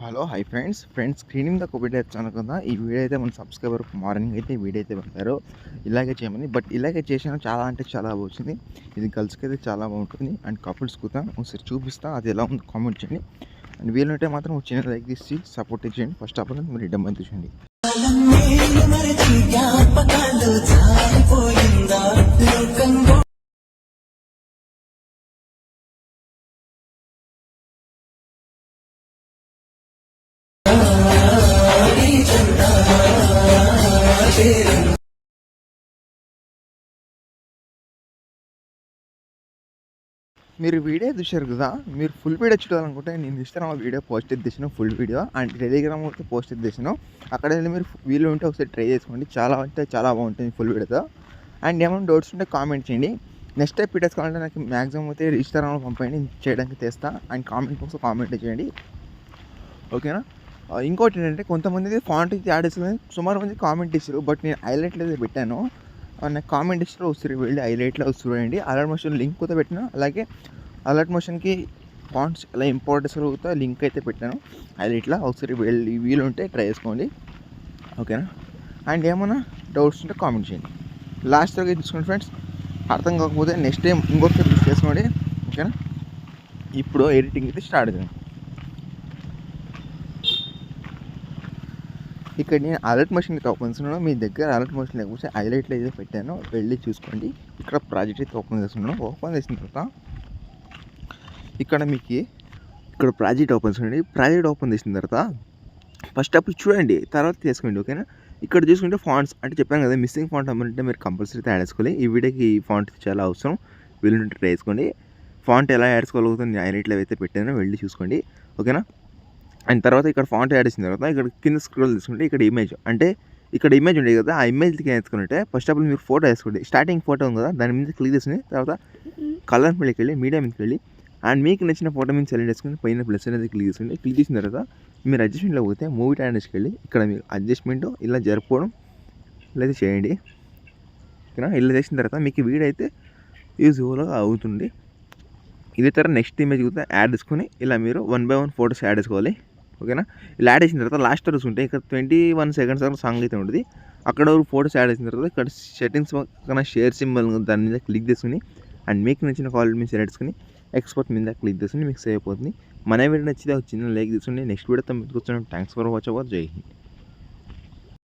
Hello hi friends screen మీద ఒక video వచ్చాను కదా. ఈ వీడియో అయితే మన సబ్స్క్రైబర్ మార్నింగ్ అయితే వీడియో అయితే పెట్టారు ఇలాగే చేయమని. బట్ ఇలాగే చేసాను, చాలా అంటే చాలా వచ్చింది. ఇది గర్ల్స్కి అయితే చాలా బాగుంటుంది అండ్ కపుల్స్ కూడా ఒకసారి చూపిస్తా, అది ఎలా ఉందో కామెంట్ చేయండి. అండ్ వీలుంటే మాత్రం ఒక చిన్న లైక్ తీసి సపోర్ట్ చేయండి. ఫస్ట్ ఆఫ్ ఆల్ మీరు డబ్బు చూడండి. మీరు వీడియో చూశారు కదా, మీరు ఫుల్ వీడియో చూడాలనుకుంటే నేను ఇన్స్టాగ్రామ్ వీడియో పోస్ట్ చేసాను, ఫుల్ వీడియో. అండ్ టెలిగ్రామ్ అయితే పోస్ట్ చేసాను. అక్కడ వెళ్ళి మీరు వీలు ఉంటే ఒకసారి ట్రై చేసుకోండి, చాలా అంటే చాలా బాగుంటుంది ఫుల్ వీడియోతో. అండ్ ఏమైనా డౌట్స్ ఉంటే కామెంట్ చేయండి. నెక్స్ట్ టైం వీడియోస్ కావాలంటే నాకు మ్యాక్సిమం అయితే ఇన్స్టాగ్రామ్లో పంపండి, చేయడానికి తెస్తా. అండ్ కామెంట్ బాక్స్లో కామెంట్ చేయండి, ఓకేనా. ఇంకోటి ఏంటంటే కొంతమంది ఫాంట్ అయితే యాడ్ చేస్తుంది, సుమారు మంది కామెంట్ ఇస్తారు. బట్ నేను హైలైట్లో అయితే పెట్టాను. నాకు కామెంట్ ఇస్తారు, వస్తారు వెళ్ళి హైలైట్లో వస్తుంది. అలర్ట్ మోషన్ లింక్ కూడా పెట్టినా, అలాగే అలర్ట్ మోషన్కి ఫాంట్స్ ఎలా ఇంపార్టెన్స్ కూడా లింక్ అయితే పెట్టాను హైలైట్లో. ఒకసారి వెళ్ళి వీలుంటే ట్రై చేసుకోండి, ఓకేనా. అండ్ ఏమైనా డౌట్స్ ఉంటే కామెంట్ చేయండి. లాస్ట్ వరకు తీసుకోండి ఫ్రెండ్స్. అర్థం కాకపోతే నెక్స్ట్ టైం ఇంకొకసారి యూస్ చేసుకోండి, ఓకేనా. ఇప్పుడు ఎడిటింగ్ అయితే స్టార్ట్ చేయండి. ఇక్కడ నేను అలర్ట్ మోషన్ అయితే ఓపెన్ చేస్తున్నాను. మీ దగ్గర అలర్ట్ మోషన్ లేకపోతే హైలైట్లో అయితే పెట్టాను, వెళ్ళి చూసుకోండి. ఇక్కడ ప్రాజెక్ట్ అయితే ఓపెన్ చేస్తున్నాను. ఓపెన్ చేసిన తర్వాత ఇక్కడ మీకు ఇక్కడ ప్రాజెక్ట్ ఓపెన్ చేయండి. ప్రాజెక్ట్ ఓపెన్ చేసిన తర్వాత ఫస్ట్ అప్పుడు చూడండి, తర్వాత చేసుకోండి, ఓకేనా. ఇక్కడ చూసుకుంటే ఫాంట్స్ అంటే చెప్పాను కదా, మిస్సింగ్ ఫాంట్ అమ్మంటే మీరు కంపల్సరీ యాడ్ చేసుకోవాలి. ఈ వీడియోకి ఈ ఫాంట్ చాలా అవసరం, వీలుంటే ట్రై చేసుకోండి. ఫాంట్ ఎలా యాడ్ చేసుకోగలుగుతుంది నేను హైలైట్లో అయితే పెట్టాను, వెళ్ళి చూసుకోండి, ఓకేనా. అండ్ తర్వాత ఇక్కడ ఫాంట్ యాడ్ చేసిన తర్వాత ఇక్కడ కింద స్క్రోల్ తీసుకుంటే ఇక్కడ ఇమేజ్ అంటే ఇక్కడ ఇమేజ్ ఉండేది కదా, ఆ ఇమేజ్కి వేసుకుంటే ఫస్ట్ ఆఫ్ ఆల్ మీరు ఫోటో వేసుకోండి. స్టార్టింగ్ ఫోటో ఉంది కదా, దాని మీద క్లిక్ చేసుకుని తర్వాత కలర్ మీదకి వెళ్ళి మీడియా మీదకి వెళ్ళి అండ్ మీకు నచ్చిన ఫోటో మీద సెలెక్ట్ చేసుకుని పైన ప్లస్ అనేది క్లిక్ చేసుకోండి. క్లిక్ చేసిన తర్వాత మీరు అడ్జస్ట్మెంట్లో పోతే మూవీ ట్యాన్స్కి వెళ్ళి ఇక్కడ మీరు అడ్జస్ట్మెంట్ ఇలా జరుపుకోవడం ఇలా చేయండి, ఓకేనా. ఇలా చేసిన తర్వాత మీకు వీడియో అయితే యూజ్ఫుల్గా అవుతుంది. ఇదే తర్వాత నెక్స్ట్ ఇమేజ్ కూడా యాడ్ చేసుకొని ఇలా మీరు 1 by 1 ఫోటోస్ యాడ్ చేసుకోవాలి, ఓకేనా. ఇలా యాడ్ చేసిన తర్వాత లాస్ట్ వరకు ఉంటే ఇక్కడ 21 seconds వరకు సాంగ్ అయితే ఉంటుంది. అక్కడ ఫోటోస్ యాడ్ చేసిన తర్వాత ఇక్కడ సెట్టింగ్స్ పక్కన షేర్ సింబల్ దాని మీద క్లిక్ చేసుకుని అండ్ మీకు నచ్చిన క్వాలిటీ మీద సెలెక్ట్ చేసుకుని ఎక్స్పోర్ట్ మీద క్లిక్ చేసుకుని మీకు సేవ్ అయిపోతుంది. మన వీడియో నచ్చితే ఒక చిన్న లైక్ తీసుకుని నెక్స్ట్ వీడియోతో మీకు కూర్చొని థ్యాంక్స్ ఫర్ వాచ్ అవర్. జై హింద్.